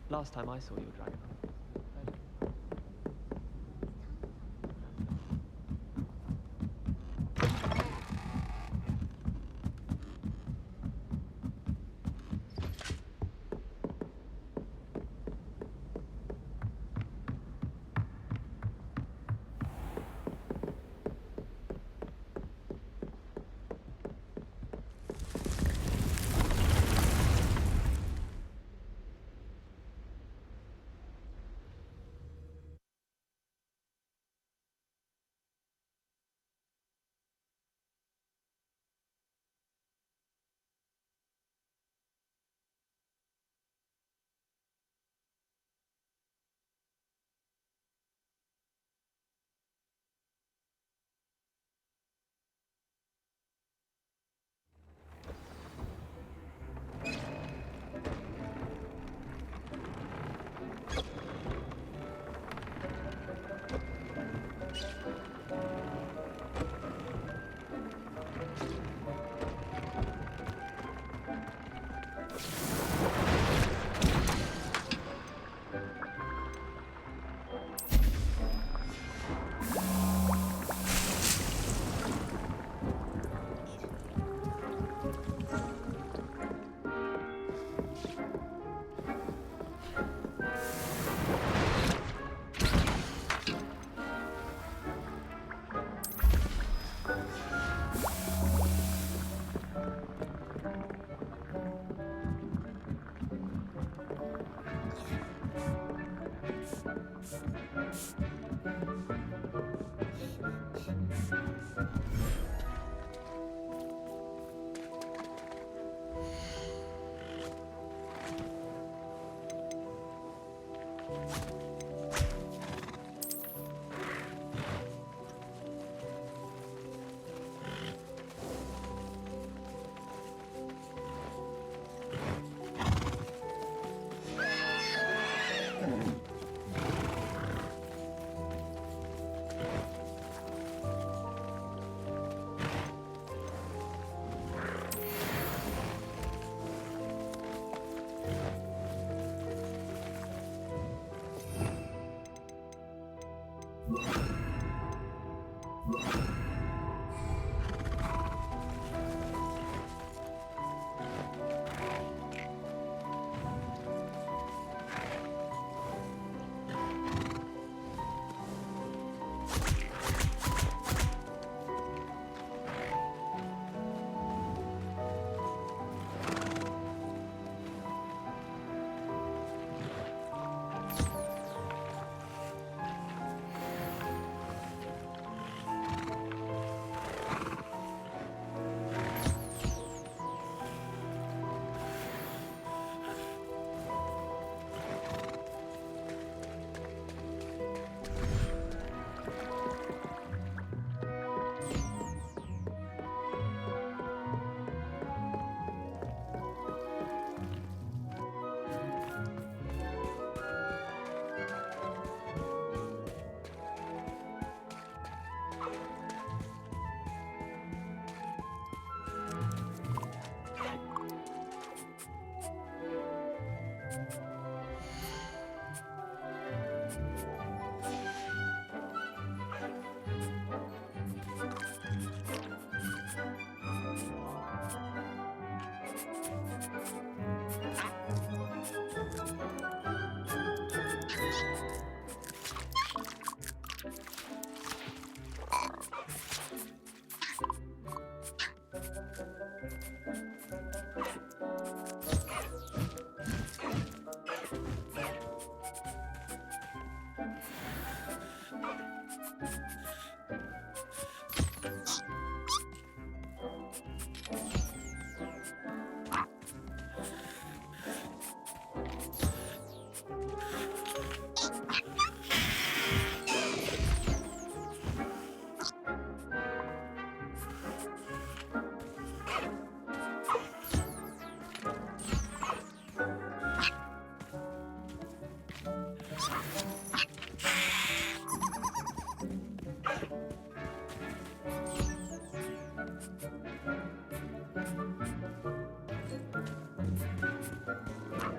Last time I saw your dragon.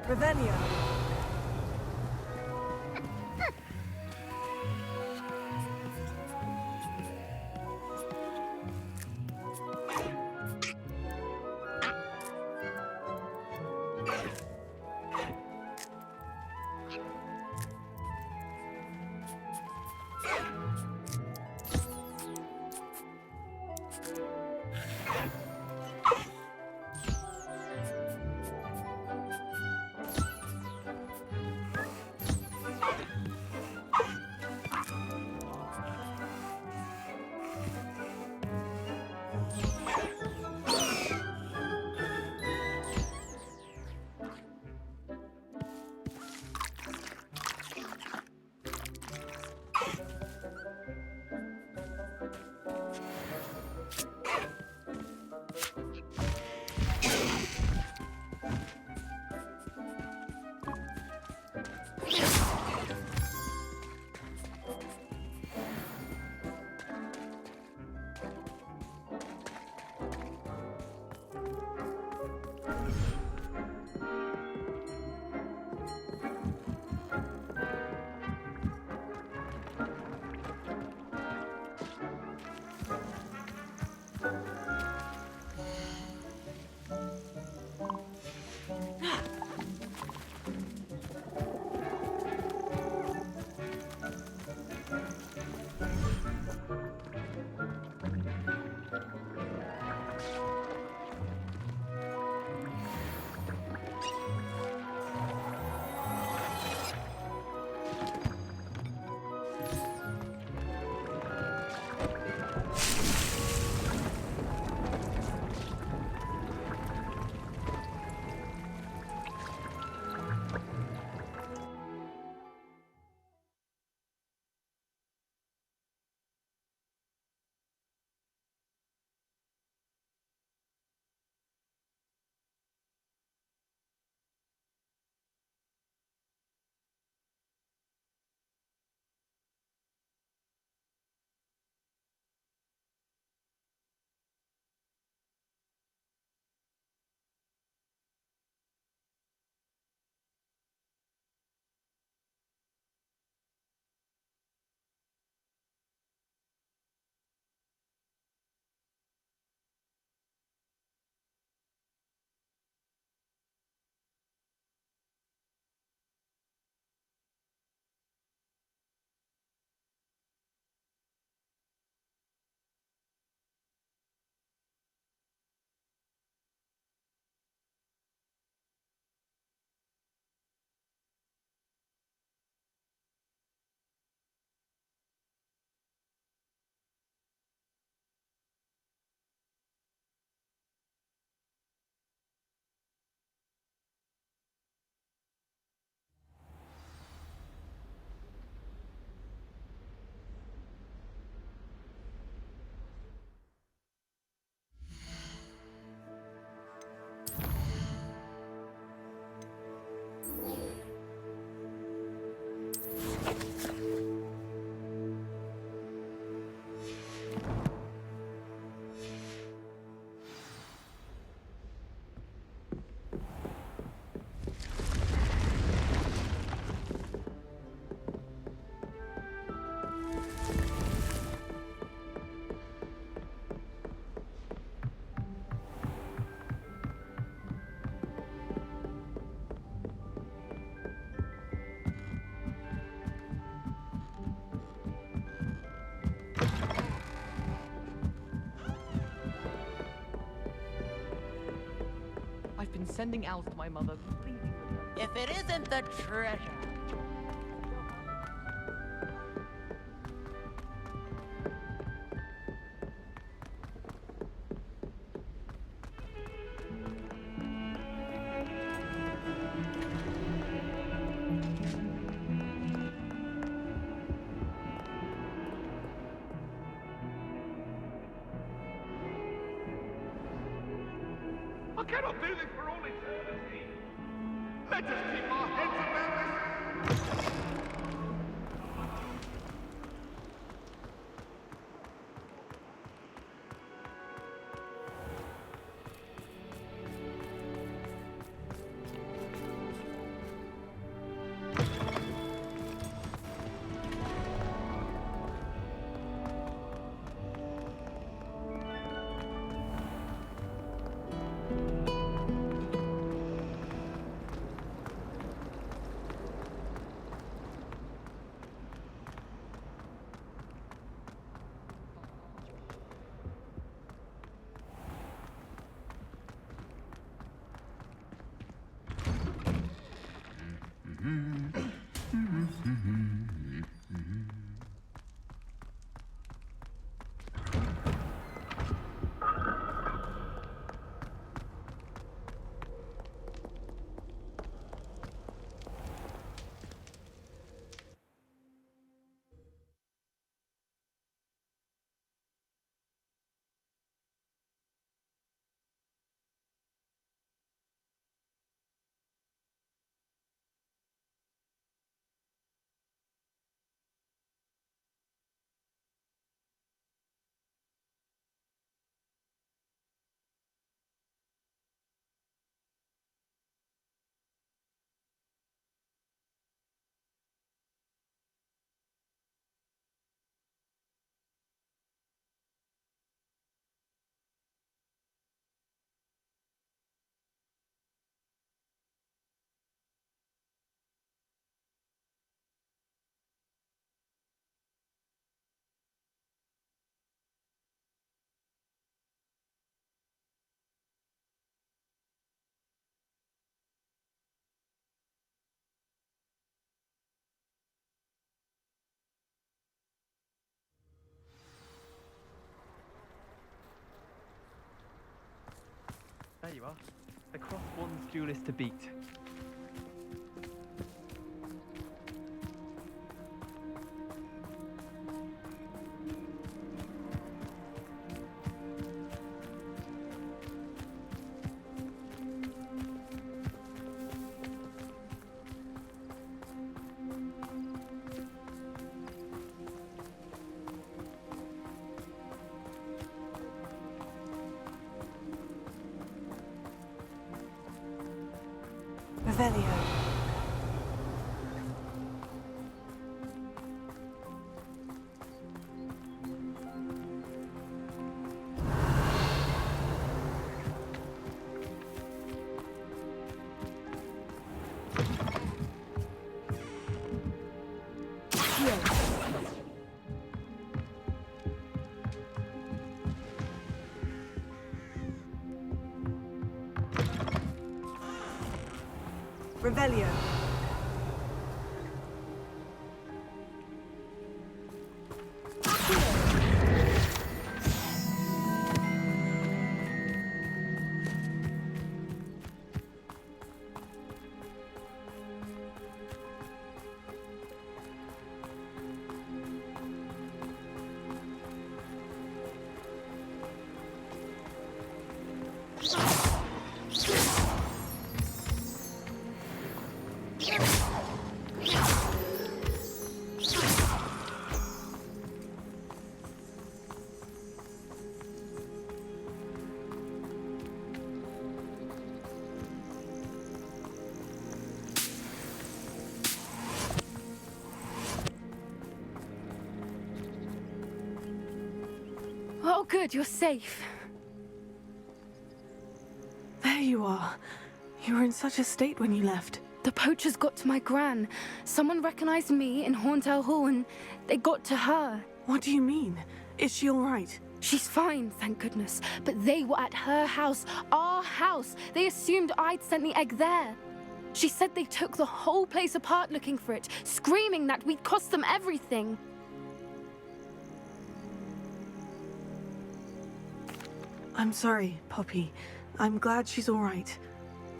Ravenia. sending owls to my mother, pleading with her. If it isn't the treasure. I cannot do this for all eternity. Let us keep our heads about this. There you are. The cross one's duelist to beat. Revelio. Revelio. Oh, good, you're safe. There you are. You were in such a state when you left. The poachers got to my gran. Someone recognized me in Hauntel Hall and they got to her. What do you mean? Is she all right? She's fine, thank goodness. But they were at her house, our house. They assumed I'd sent the egg there. She said they took the whole place apart looking for it, screaming that we'd cost them everything. I'm sorry, Poppy. I'm glad she's all right.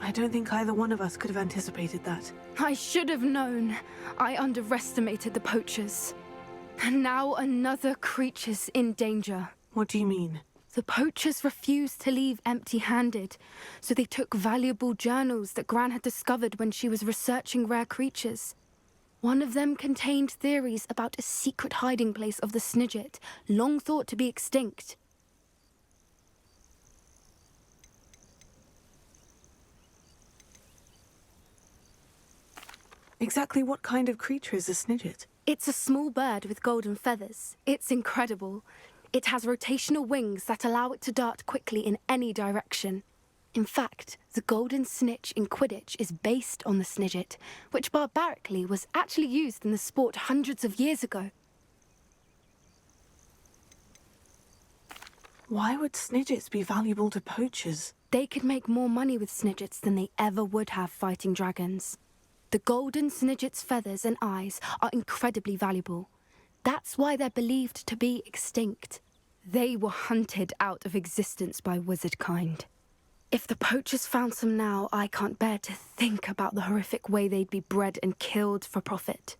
I don't think either one of us could have anticipated that. I should have known. I underestimated the poachers. And now another creature's in danger. What do you mean? The poachers refused to leave empty-handed, so they took valuable journals that Gran had discovered when she was researching rare creatures. One of them contained theories about a secret hiding place of the Snidget, long thought to be extinct. Exactly what kind of creature is a Snidget? It's a small bird with golden feathers. It's incredible. It has rotational wings that allow it to dart quickly in any direction. In fact, the golden snitch in Quidditch is based on the Snidget, which barbarically was actually used in the sport hundreds of years ago. Why would Snidgets be valuable to poachers? They could make more money with Snidgets than they ever would have fighting dragons. The golden Snidget's feathers and eyes are incredibly valuable. That's why they're believed to be extinct. They were hunted out of existence by wizard kind. If the poachers found some now, I can't bear to think about the horrific way they'd be bred and killed for profit.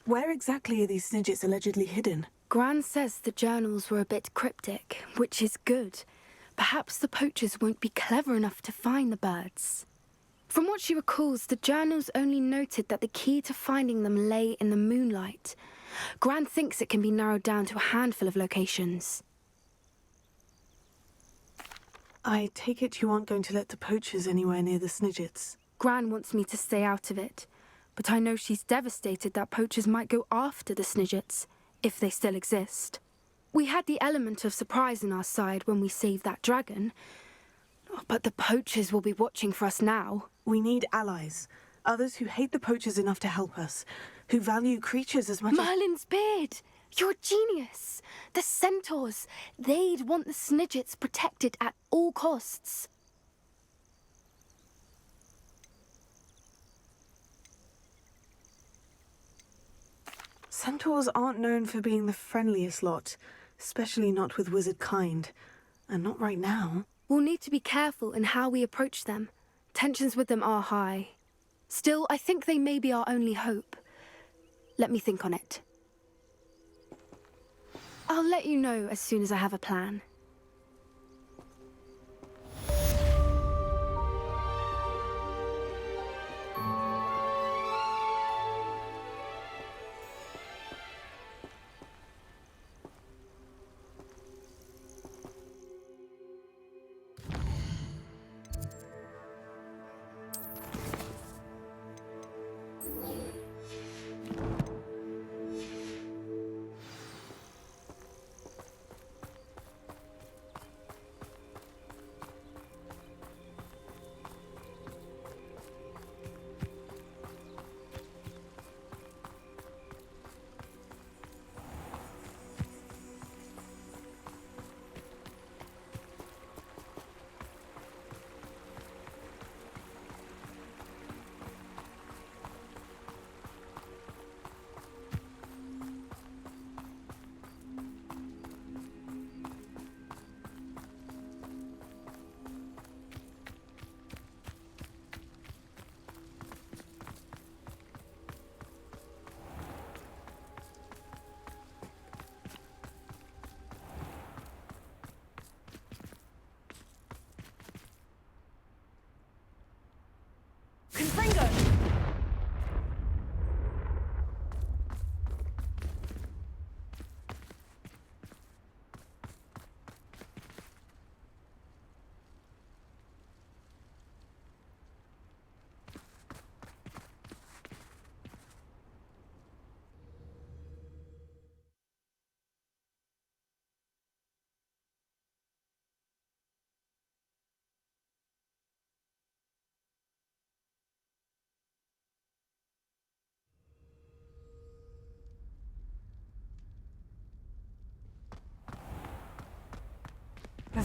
Where exactly are these Snidgets allegedly hidden? Gran says the journals were a bit cryptic, which is good. Perhaps the poachers won't be clever enough to find the birds. From what she recalls, the journals only noted that the key to finding them lay in the moonlight. Gran thinks it can be narrowed down to a handful of locations. I take it you aren't going to let the poachers anywhere near the Snidgets. Gran wants me to stay out of it, but I know she's devastated that poachers might go after the Snidgets, if they still exist. We had the element of surprise on our side when we saved that dragon, but the poachers will be watching for us now. We need allies. Others who hate the poachers enough to help us. Who value creatures as much as... Merlin's beard! You're a genius! The centaurs! They'd want the Snidgets protected at all costs. Centaurs aren't known for being the friendliest lot. Especially not with wizard kind. And not right now. We'll need to be careful in how we approach them. Tensions with them are high. Still, I think they may be our only hope. Let me think on it. I'll let you know as soon as I have a plan.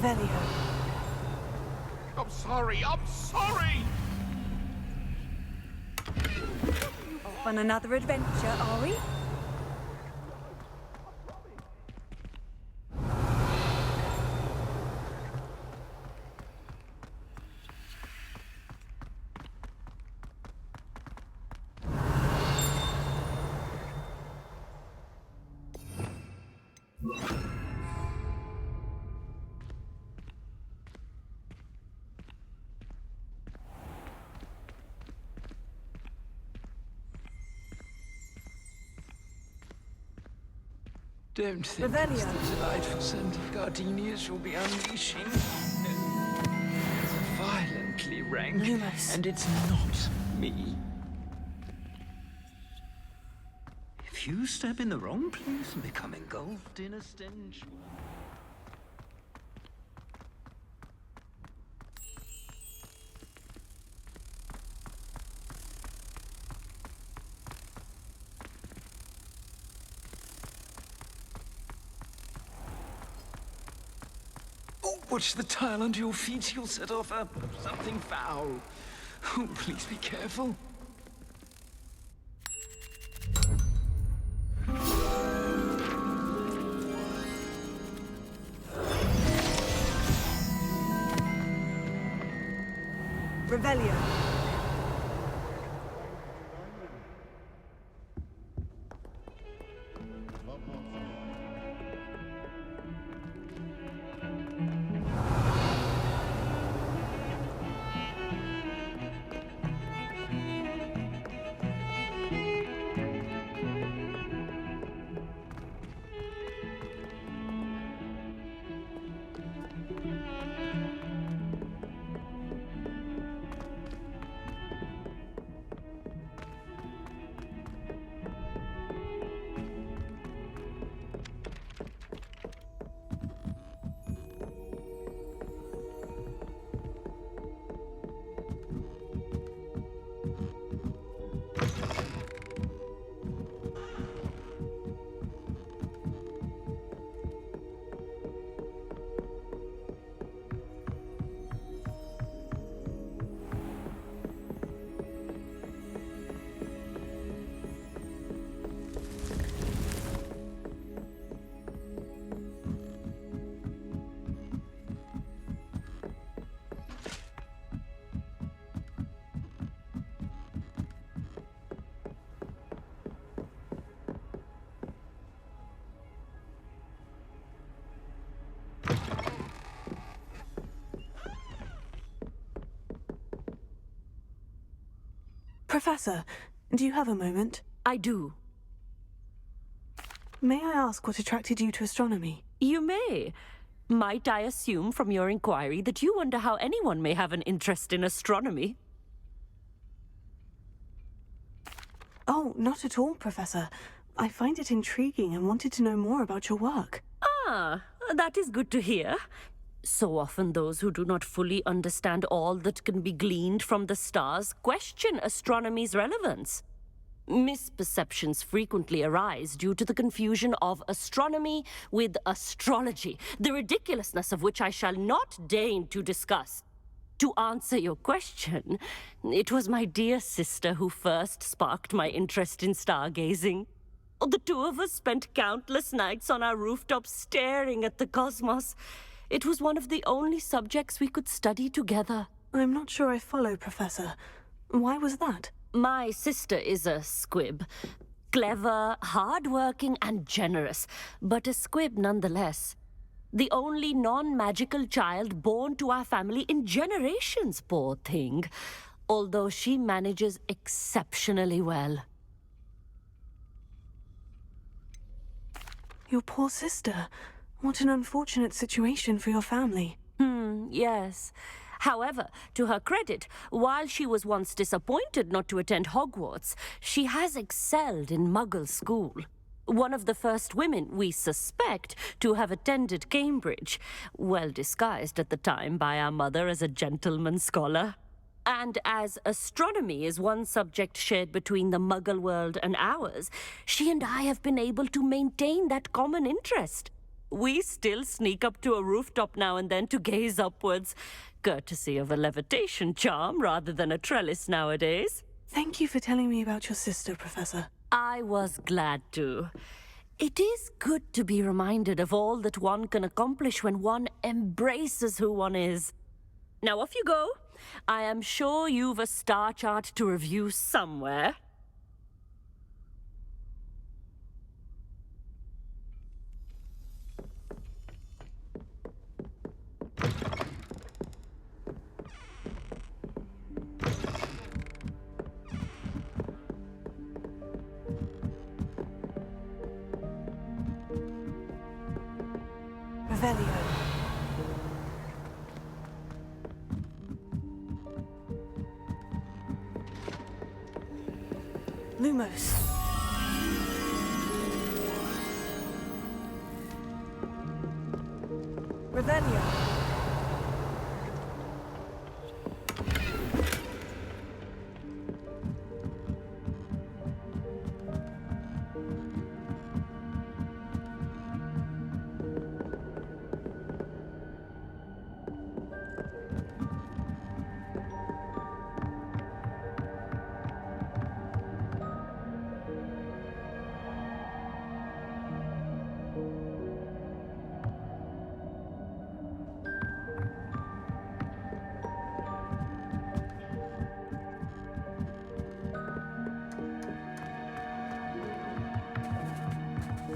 Revelio. I'm sorry, I'm sorry! Off on another adventure, are we? Don't think Revelio. it's the delightful scent of gardenias you'll be unleashing. No. It's violently rank, Lumos. and it's not me. If you step in the wrong place and become engulfed in a stench... Oh, watch the tile under your feet. You'll set off something foul. Oh, please be careful. Revelio. Professor, do you have a moment? I do. May I ask what attracted you to astronomy? You may. Might I assume from your inquiry that you wonder how anyone may have an interest in astronomy? Oh, not at all, Professor. I find it intriguing and wanted to know more about your work. Ah, that is good to hear. So often those who do not fully understand all that can be gleaned from the stars question astronomy's relevance. Misperceptions frequently arise due to the confusion of astronomy with astrology, the ridiculousness of which I shall not deign to discuss. To answer your question, it was my dear sister who first sparked my interest in stargazing. The two of us spent countless nights on our rooftop staring at the cosmos. It was one of the only subjects we could study together. I'm not sure I follow, Professor. Why was that? My sister is a squib. Clever, hard-working, and generous, but a squib nonetheless. The only non-magical child born to our family in generations, poor thing. Although she manages exceptionally well. Your poor sister. What an unfortunate situation for your family. Yes. However, to her credit, while she was once disappointed not to attend Hogwarts, she has excelled in Muggle school. One of the first women, we suspect, to have attended Cambridge, well disguised at the time by our mother as a gentleman scholar. And as astronomy is one subject shared between the Muggle world and ours, she and I have been able to maintain that common interest. we still sneak up to a rooftop now and then to gaze upwards, courtesy of a levitation charm rather than a trellis nowadays. Thank you for telling me about your sister, Professor. I was glad to. It is good to be reminded of all that one can accomplish when one embraces who one is. Now off you go. I am sure you've a star chart to review somewhere. Revelio. Lumos. Revelio.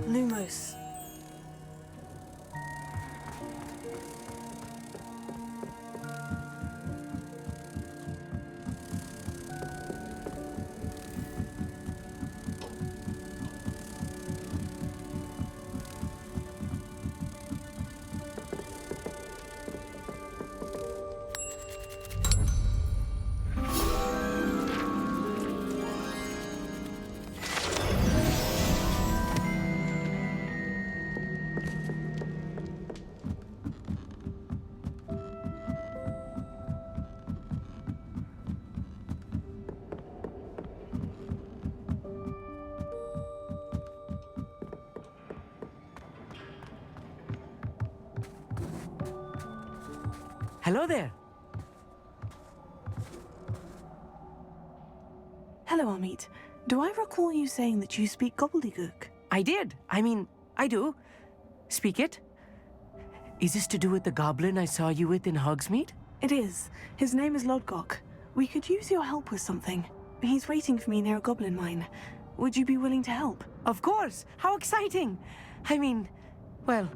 Lumos. Hello there. Hello, Amit. Do I recall you saying that you speak gobbledygook? I did. I do. Speak it. Is this to do with the goblin I saw you with in Hogsmeade? It is. His name is Lodgock. We could use your help with something. He's waiting for me near a goblin mine. Would you be willing to help? Of course. How exciting. Well,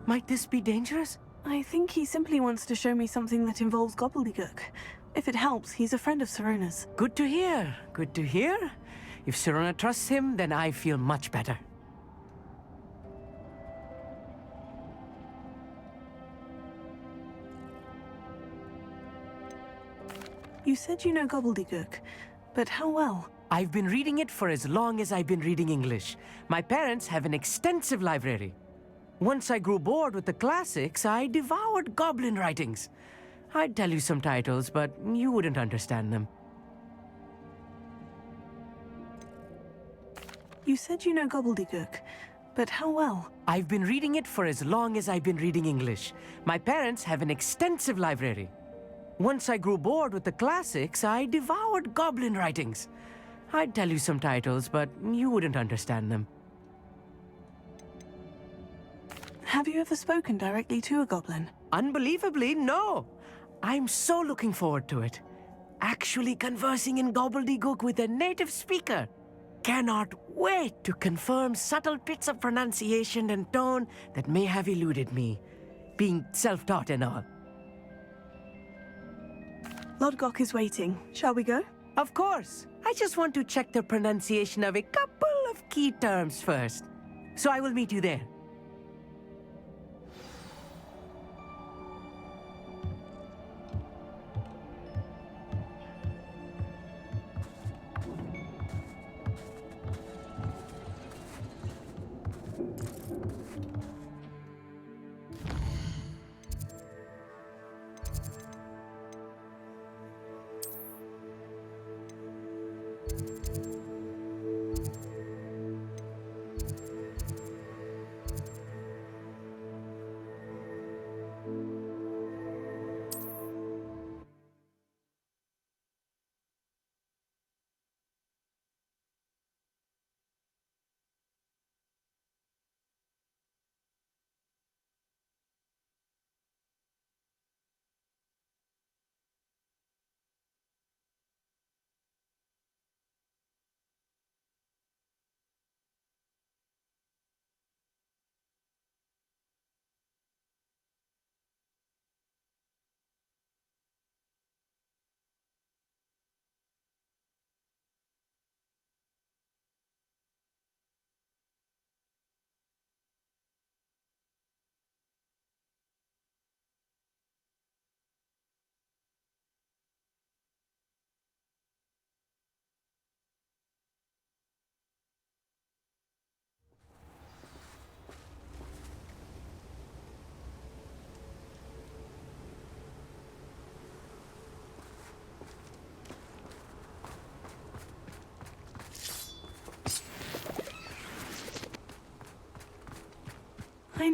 might this be dangerous? I think he simply wants to show me something that involves gobbledygook. If it helps, he's a friend of Sirona's. Good to hear. Good to hear. If Sirona trusts him, then I feel much better. You said you know gobbledygook, but how well? I've been reading it for as long as I've been reading English. My parents have an extensive library. Once I grew bored with the classics, I devoured goblin writings. I'd tell you some titles, but you wouldn't understand them. You said you know gobbledygook, but how well? I've been reading it for as long as I've been reading English. My parents have an extensive library. Once I grew bored with the classics, I devoured goblin writings. I'd tell you some titles, but you wouldn't understand them. Have you ever spoken directly to a goblin? Unbelievably, no. I'm so looking forward to it. Actually conversing in gobbledygook with a native speaker. Cannot wait to confirm subtle bits of pronunciation and tone that may have eluded me, being self-taught and all. Lodgock is waiting. Shall we go? Of course. I just want to check the pronunciation of a couple of key terms first. So I will meet you there.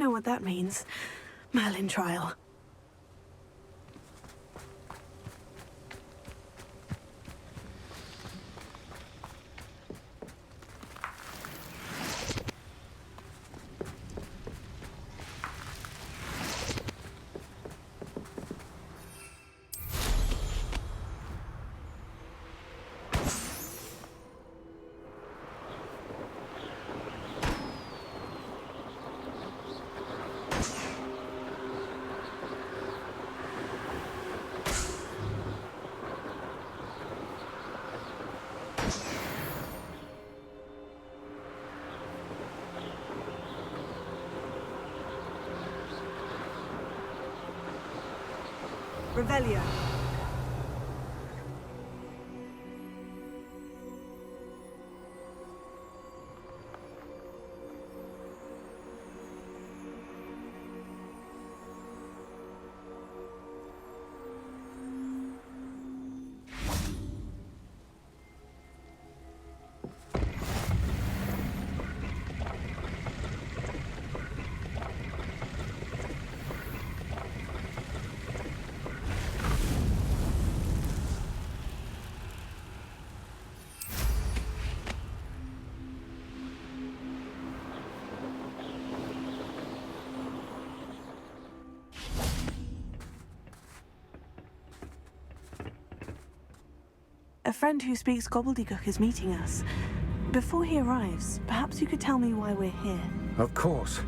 know what that means. Merlin trial. Revelio. A friend who speaks gobbledygook is meeting us. Before he arrives, perhaps you could tell me why we're here. Of course.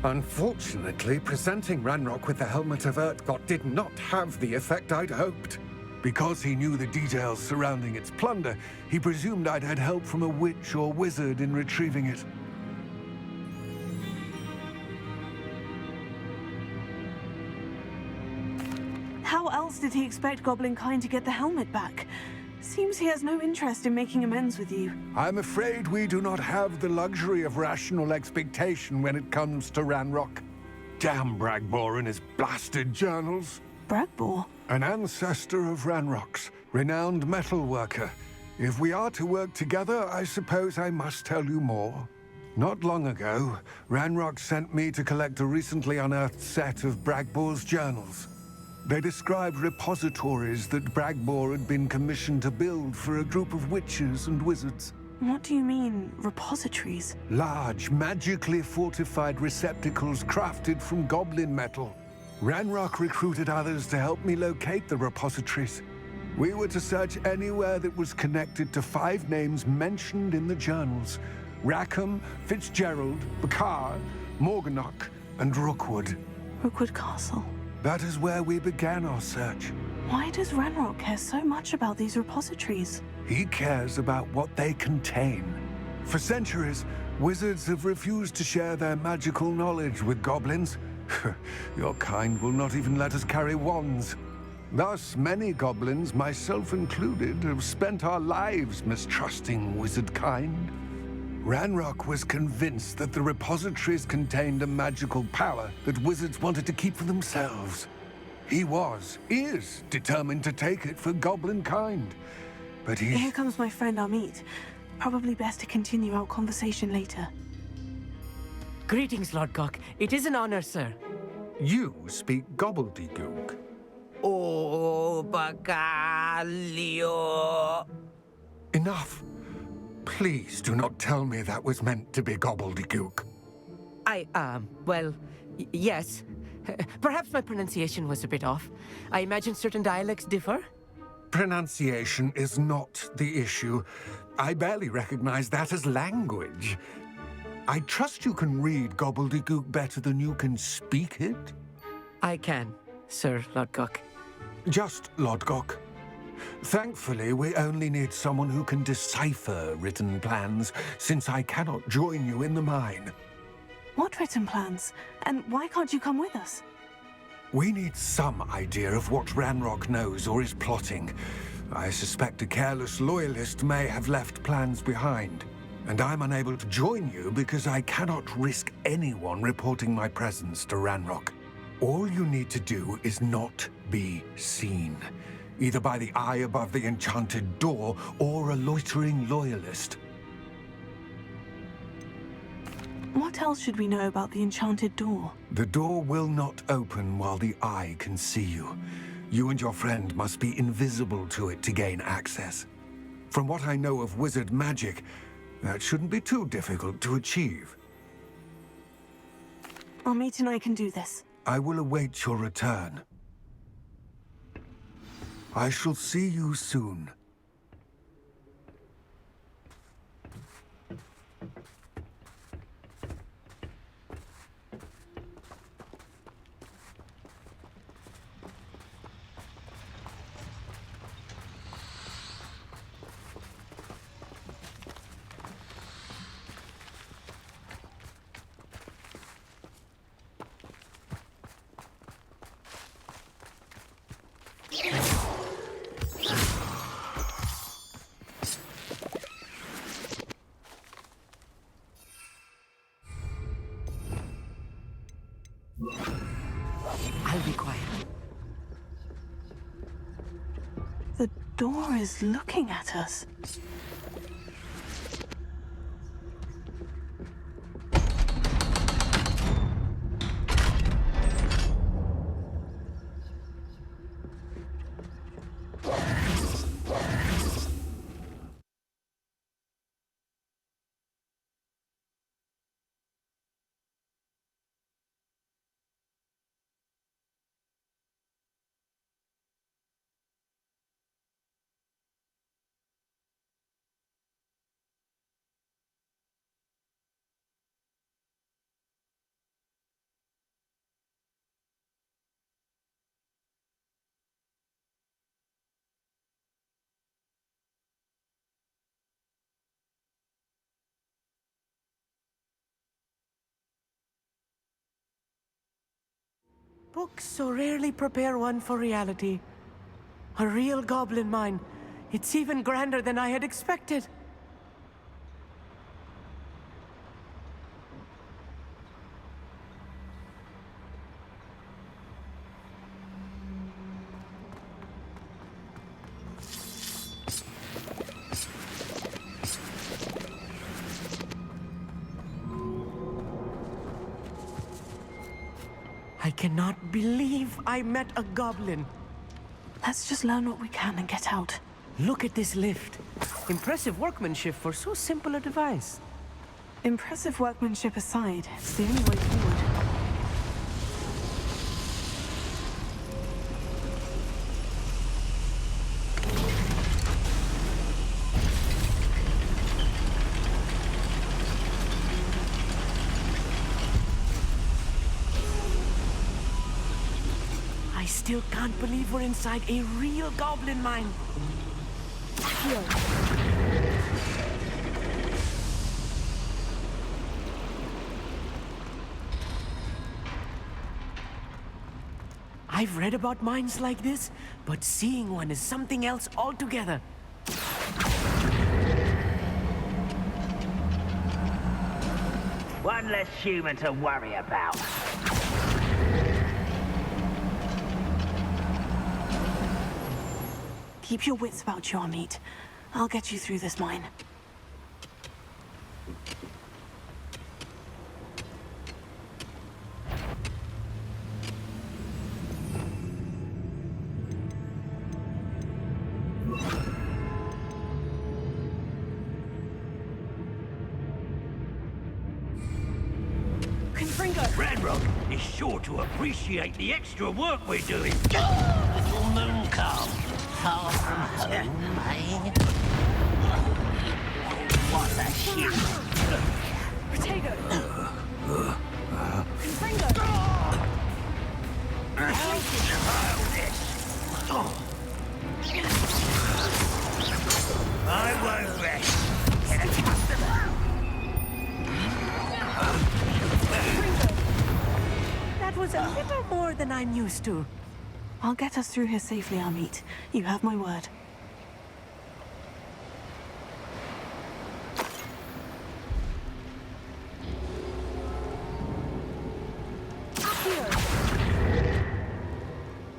Unfortunately, presenting Ranrock with the Helmet of Lodgock did not have the effect I'd hoped. Because he knew the details surrounding its plunder, he presumed I'd had help from a witch or wizard in retrieving it. How else did he expect Goblinkind to get the helmet back? Seems he has no interest in making amends with you. I'm afraid we do not have the luxury of rational expectation when it comes to Ranrock. Damn Bragbor and his blasted journals. Bragbor? An ancestor of Ranrock's, renowned metal worker. If we are to work together, I suppose I must tell you more. Not long ago, Ranrock sent me to collect a recently unearthed set of Bragbor's journals. They described repositories that Bragbor had been commissioned to build for a group of witches and wizards. What do you mean, repositories? Large, magically fortified receptacles crafted from goblin metal. Ranrock recruited others to help me locate the repositories. We were to search anywhere that was connected to 5 names mentioned in the journals: Rackham, Fitzgerald, Bakar, Morganach, and Rookwood. Rookwood Castle. That is where we began our search. Why does Ranrock care so much about these repositories? He cares about what they contain. For centuries, wizards have refused to share their magical knowledge with goblins. Your kind will not even let us carry wands. Thus, many goblins, myself included, have spent our lives mistrusting wizard kind. Ranrock was convinced that the repositories contained a magical power that wizards wanted to keep for themselves. He is determined to take it for goblin kind. But Here comes my friend Amit. Probably best to continue our conversation later. Greetings, Lodgock. It is an honor, sir. You speak gobbledygook. Oh, Bagalio. Enough. Please do not tell me that was meant to be gobbledygook. Yes. Perhaps my pronunciation was a bit off. I imagine certain dialects differ. Pronunciation is not the issue. I barely recognize that as language. I trust you can read gobbledygook better than you can speak it? I can, Sir Lodgock. Just Lodgock. Thankfully, we only need someone who can decipher written plans, since I cannot join you in the mine. What written plans? And why can't you come with us? We need some idea of what Ranrock knows or is plotting. I suspect a careless loyalist may have left plans behind. And I'm unable to join you because I cannot risk anyone reporting my presence to Ranrock. All you need to do is not be seen, either by the eye above the enchanted door or a loitering loyalist. What else should we know about the enchanted door? The door will not open while the eye can see you. You and your friend must be invisible to it to gain access. From what I know of wizard magic, that shouldn't be too difficult to achieve. Amit and I can do this. I will await your return. I shall see you soon. I'll be quiet. The door is looking at us. Books so rarely prepare one for reality. A real goblin mine. It's even grander than I had expected. I cannot believe I met a goblin. Let's just learn what we can and get out. Look at this lift. Impressive workmanship for so simple a device. Impressive workmanship aside, it's the only way forward. I still can't believe we're inside a real goblin mine. Here. I've read about mines like this, but seeing one is something else altogether. One less human to worry about. Keep your wits about you, Amit. I'll get you through this mine. Radrock is sure to appreciate the extra work we're doing. Little moon calm. Far from home, eh? What a shit. Potato! Confringo! I won't rest. Get a customer. That was a little more than I'm used to. I'll get us through here safely, Amit. You have my word.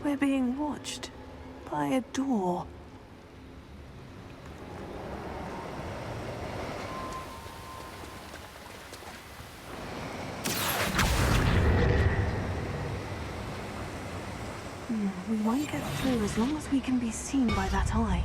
We're being watched by a door. we won't get through as long as we can be seen by that eye.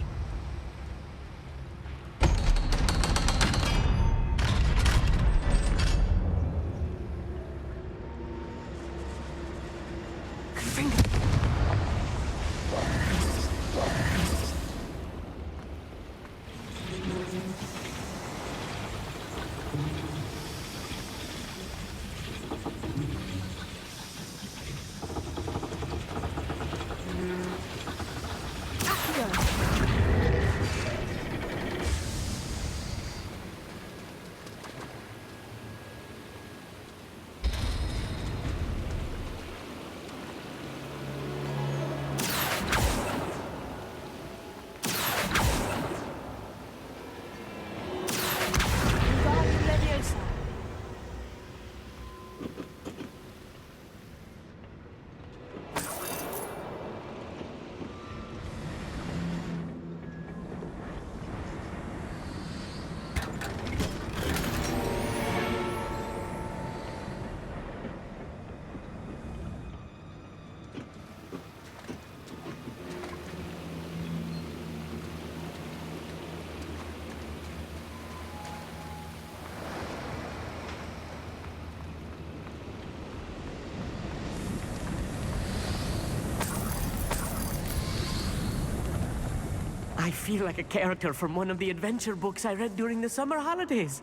I feel like a character from one of the adventure books I read during the summer holidays.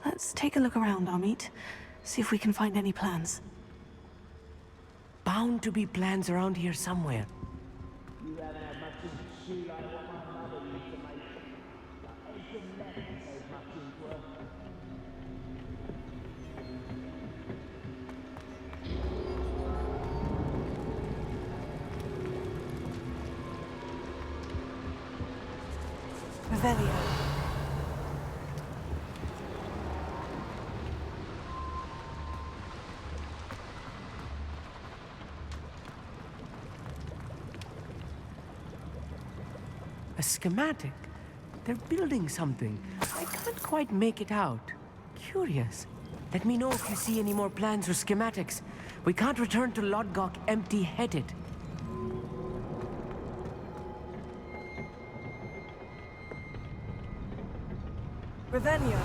Let's take a look around, Amit. See if we can find any plans. Bound to be plans around here somewhere. Revelio. A schematic? They're building something. I can't quite make it out. Curious. Let me know if you see any more plans or schematics. We can't return to Lodgock empty-headed. Revelio.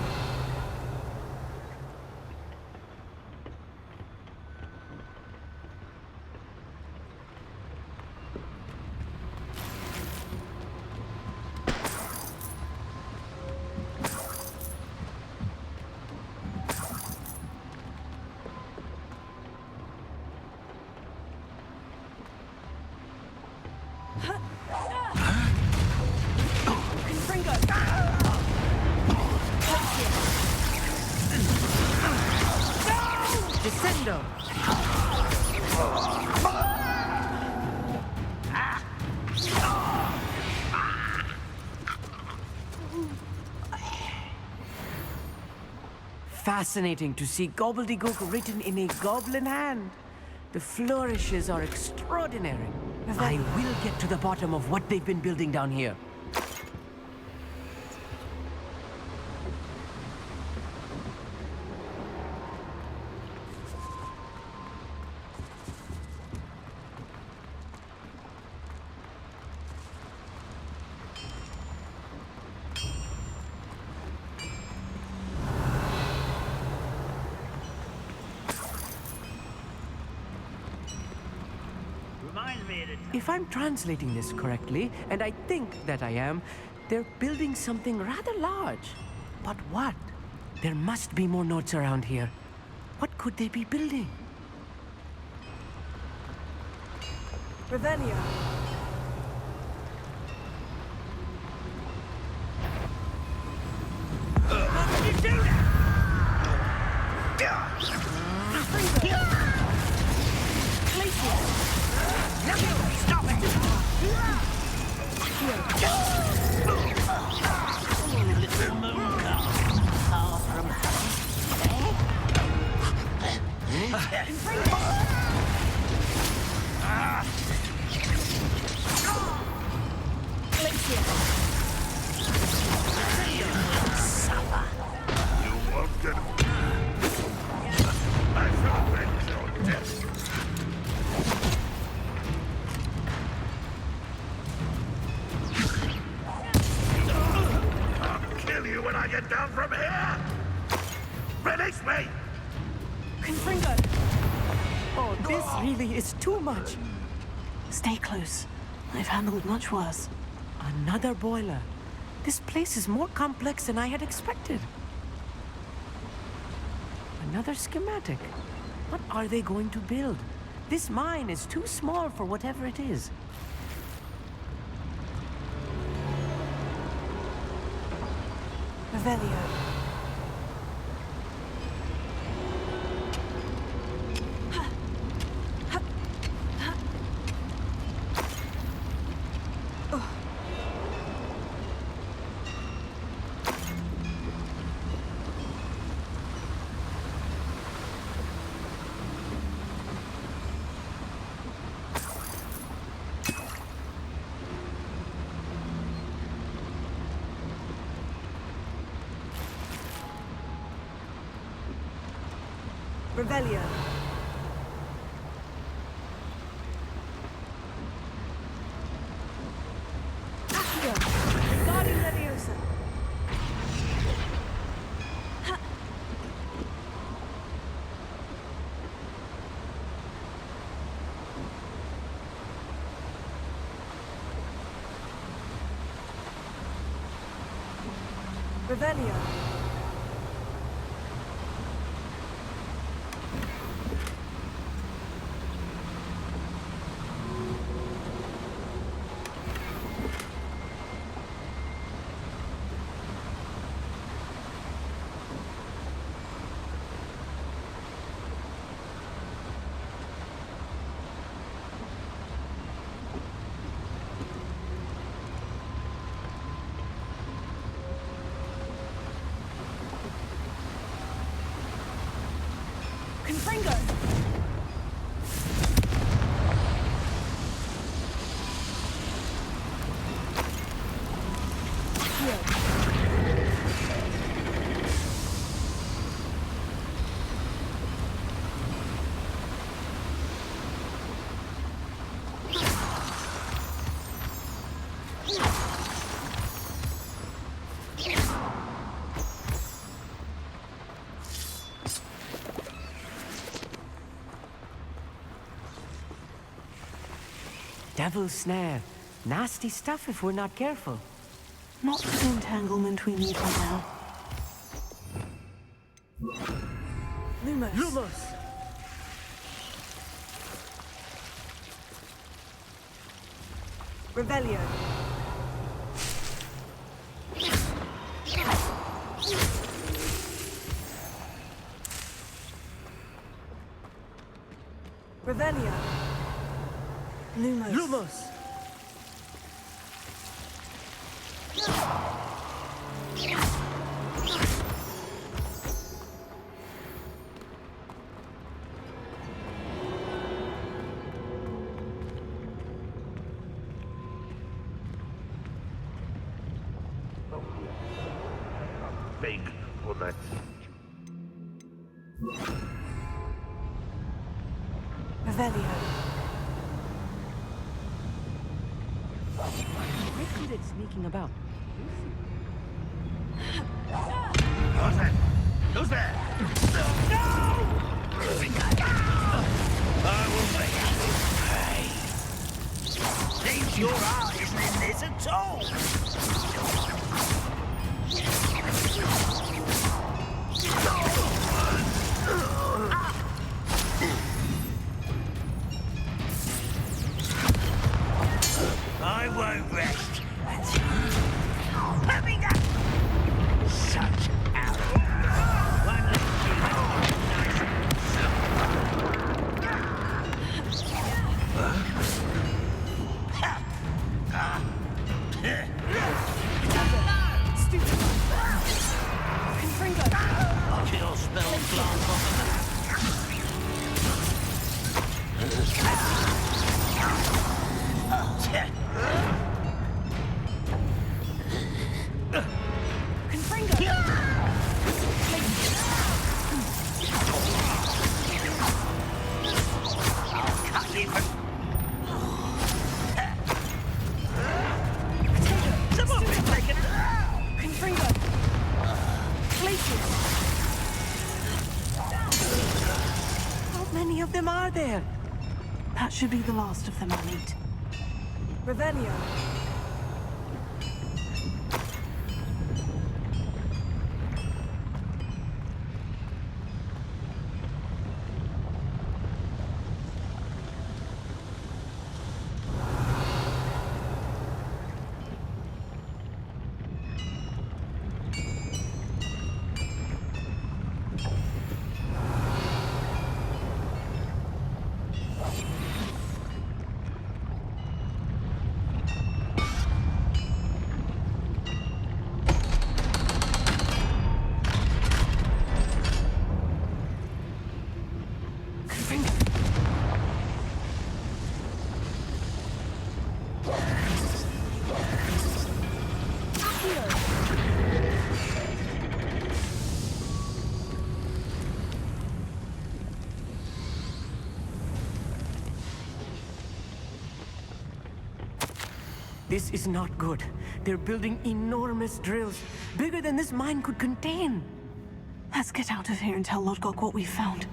Descendo! Fascinating to see gobbledygook written in a goblin hand. The flourishes are extraordinary. I will get to the bottom of what they've been building down here. If I'm translating this correctly, and I think that I am, they're building something rather large. But what? There must be more notes around here. What could they be building? Revelio. How did you do that? Stop it! Little moon calf, far from You won't get away. I shall avenge your death. I get down from here? Release me! Confringo! Oh, this really is too much. Stay close. I've handled much worse. Another boiler. This place is more complex than I had expected. Another schematic. What are they going to build? This mine is too small for whatever it is. Revelio. Revelio. Accio. Guardian Leviosa. Revelio. Confringo! Devil's snare. Nasty stuff if we're not careful. Not the entanglement we need right now. Lumos. Lumos! Revelio. Revelio. Lumos. Lumos! Big for that. Revelio. We're good at sneaking about. Who's that? Who's there? No! I will make you pay. Seems your heart isn't in this at all. I won't rest until having that such arrow. One left you nice Stupid. Confringo. Kill spell glance off of that. Confringo. I'll cut you from... Someone been taken out! Confringo. there? That should be the last of them I'll meet. Revelio. This is not good. They're building enormous drills, bigger than this mine could contain. Let's get out of here and tell Lodgock what we've found.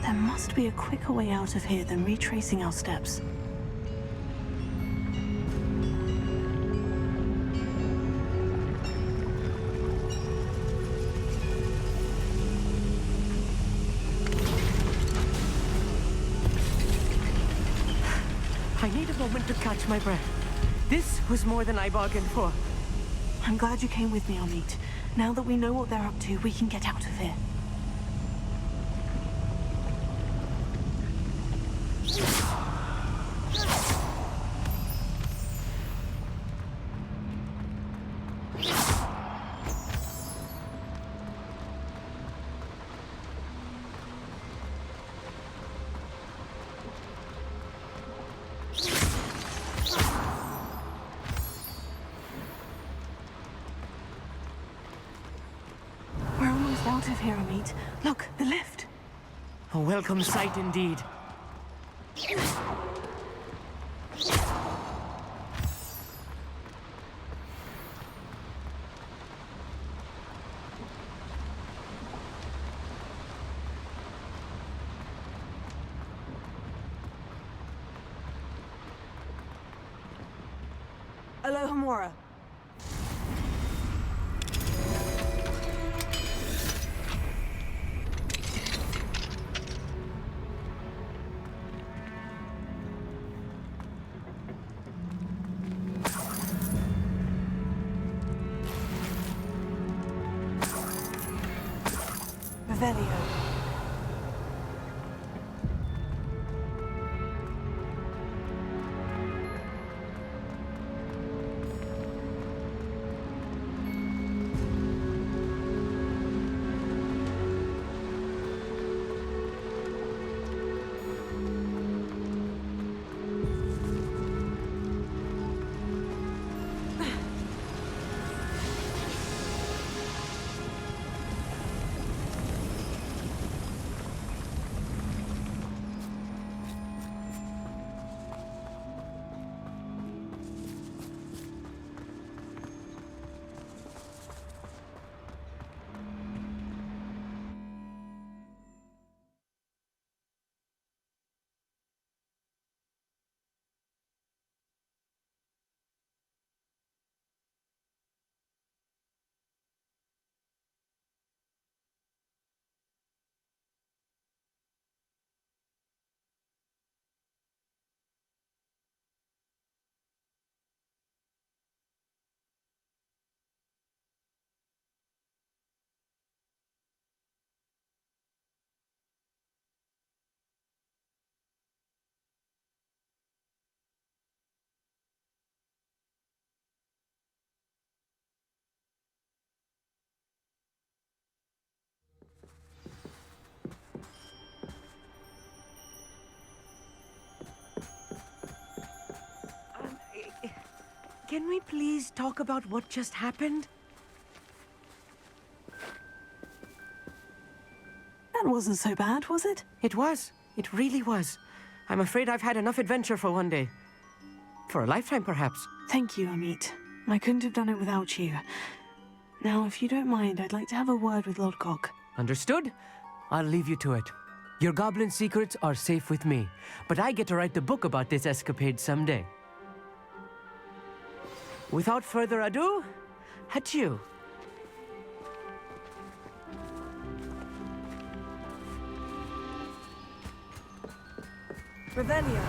There must be a quicker way out of here than retracing our steps. I need a moment to catch my breath. This was more than I bargained for. I'm glad you came with me, Amit. Now that we know what they're up to, we can get out of here. We're almost out of here, Amit. Look, the lift. A welcome sight indeed. Alohomora. Revelio. Can we please talk about what just happened? That wasn't so bad, was it? It was. It really was. I'm afraid I've had enough adventure for one day. For a lifetime, perhaps. Thank you, Amit. I couldn't have done it without you. Now, if you don't mind, I'd like to have a word with Lodgock. Understood? I'll leave you to it. Your goblin secrets are safe with me, but I get to write the book about this escapade someday. Without further ado, adieu. Revelio.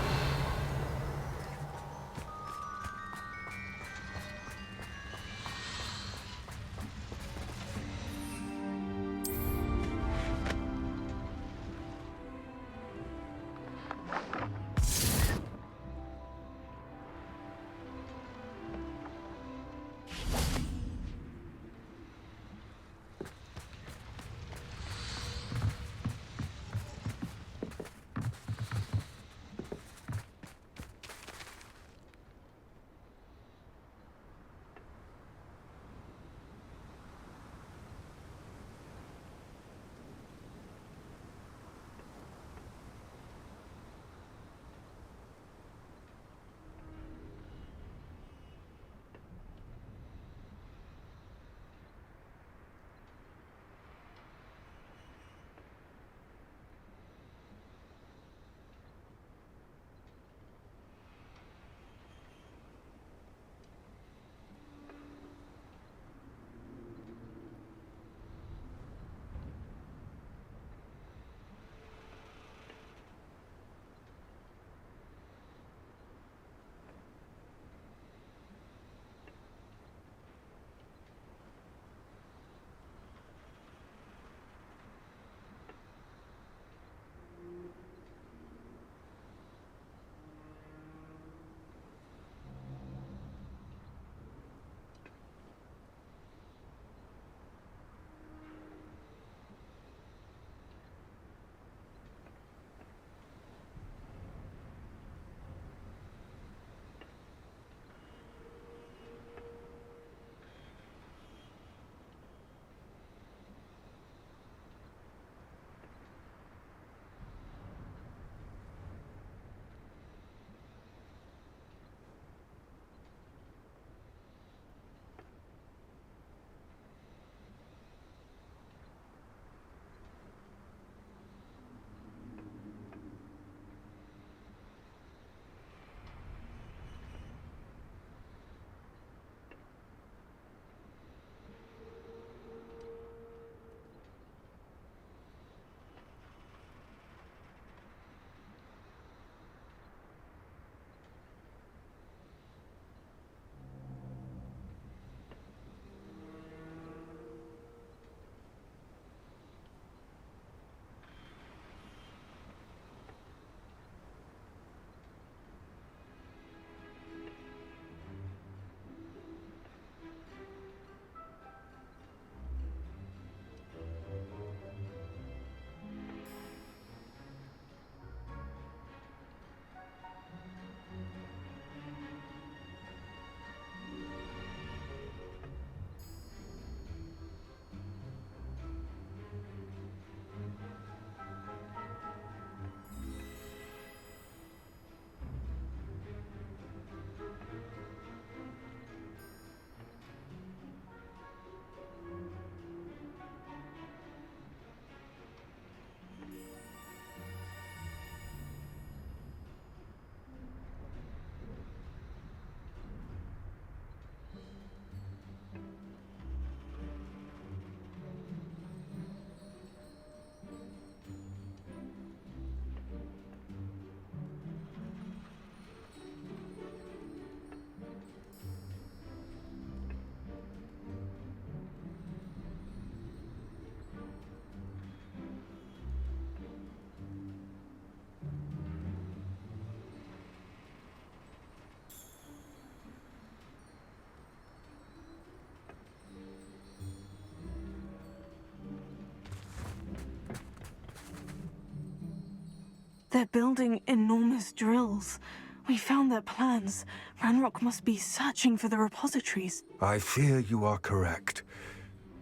They're building enormous drills. We found their plans. Ranrock must be searching for the repositories. I fear you are correct.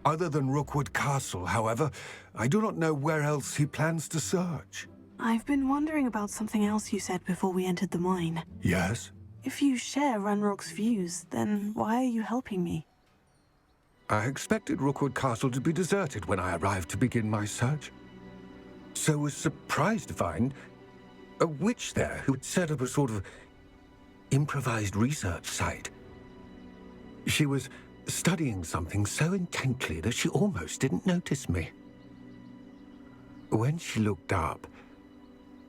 Other than Rookwood Castle, however, I do not know where else he plans to search. I've been wondering about something else you said before we entered the mine. Yes? If you share Ranrock's views, then why are you helping me? I expected Rookwood Castle to be deserted when I arrived to begin my search. So was surprised to find a witch there who had set up a sort of improvised research site. She was studying something so intently that she almost didn't notice me. When she looked up,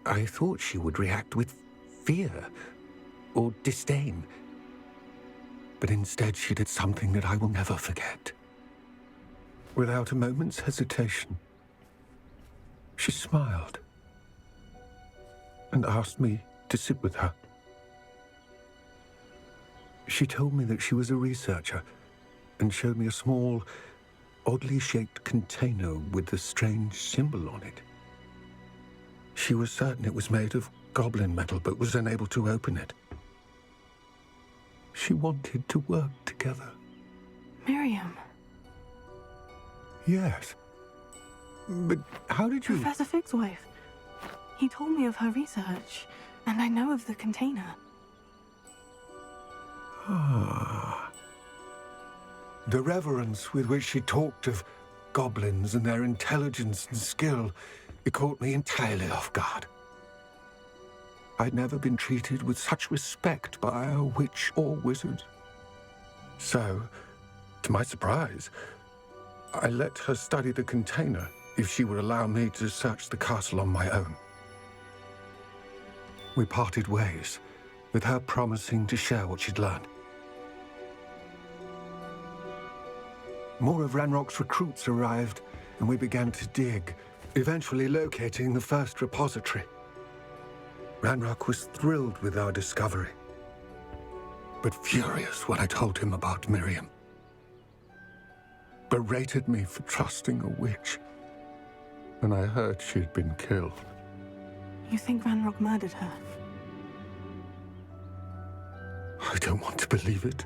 I thought she would react with fear or disdain. But instead she did something that I will never forget. Without a moment's hesitation, she smiled and asked me to sit with her. She told me that she was a researcher and showed me a small, oddly shaped container with a strange symbol on it. She was certain it was made of goblin metal, but was unable to open it. She wanted to work together. Miriam. Yes. But how did you... Professor Fig's wife. He told me of her research, and I know of the container. Ah. The reverence with which she talked of goblins and their intelligence and skill, it caught me entirely off guard. I'd never been treated with such respect by a witch or wizard. So, to my surprise, I let her study the container if she would allow me to search the castle on my own. We parted ways, with her promising to share what she'd learned. More of Ranrock's recruits arrived, and we began to dig, eventually locating the first repository. Ranrock was thrilled with our discovery, but furious when I told him about Miriam. Berated me for trusting a witch, and I heard she'd been killed. You think Ranrock murdered her? I don't want to believe it,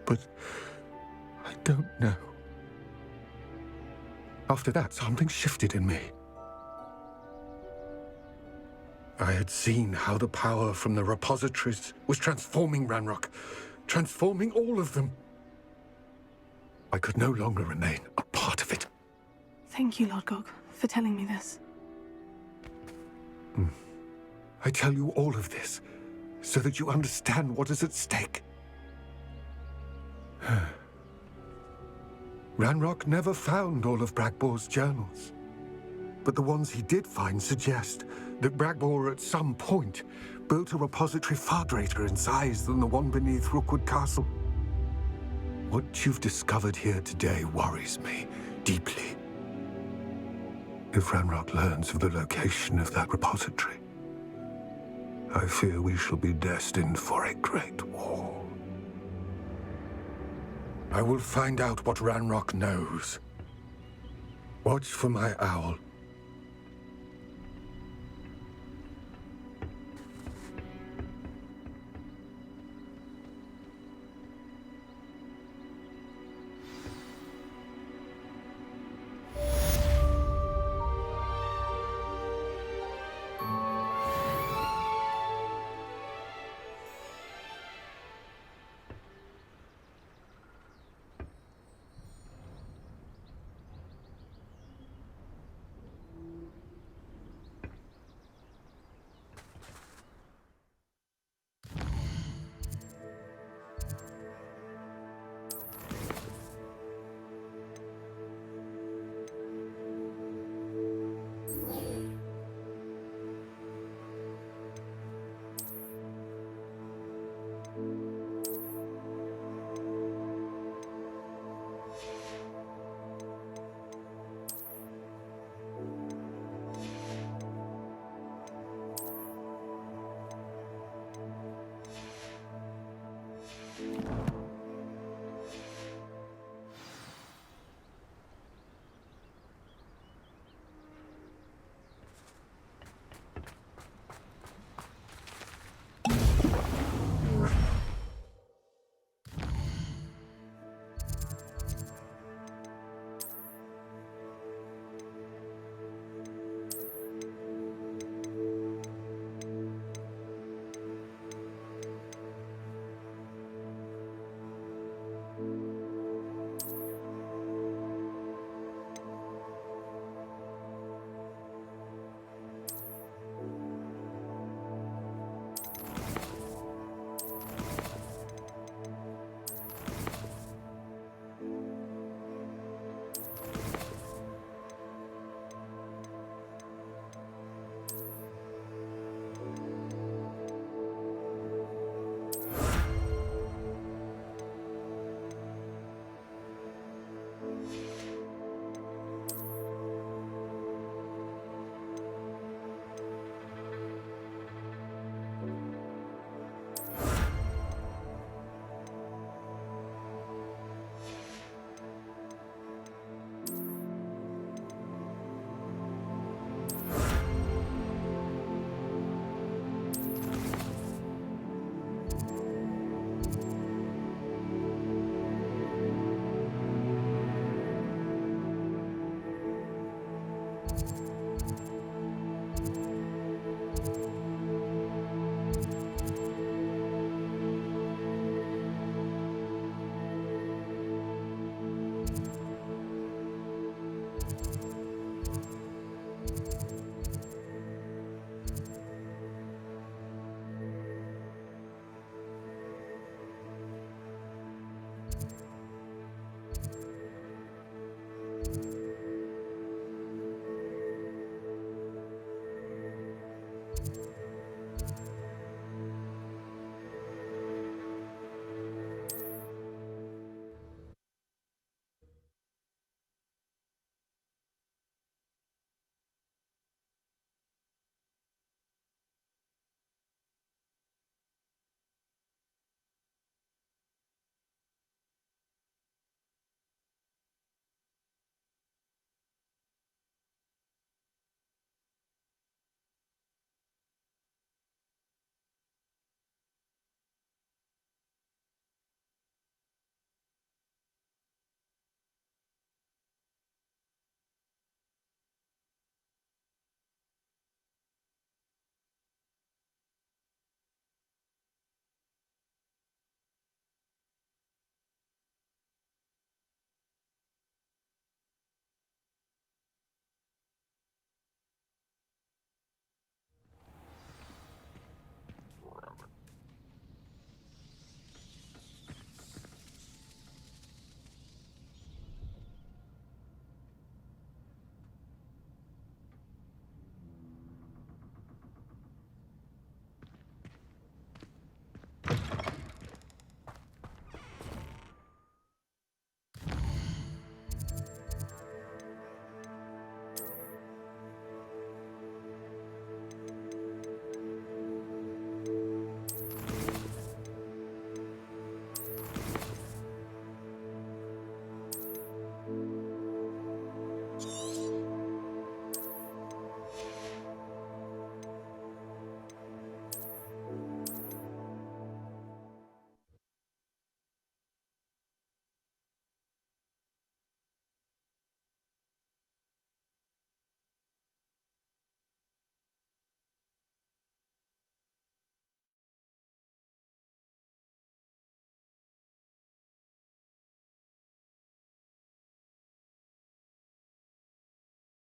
but I don't know. After that, something shifted in me. I had seen how the power from the repositories was transforming Ranrock, transforming all of them. I could no longer remain a part of it. Thank you, Lodgock, for telling me this. I tell you all of this so that you understand what is at stake. Ranrock never found all of Bragbor's journals, but the ones he did find suggest that Bragbor at some point built a repository far greater in size than the one beneath Rookwood Castle. What you've discovered here today worries me deeply. If Ranrock learns of the location of that repository, I fear we shall be destined for a great war. I will find out what Ranrock knows. Watch for my owl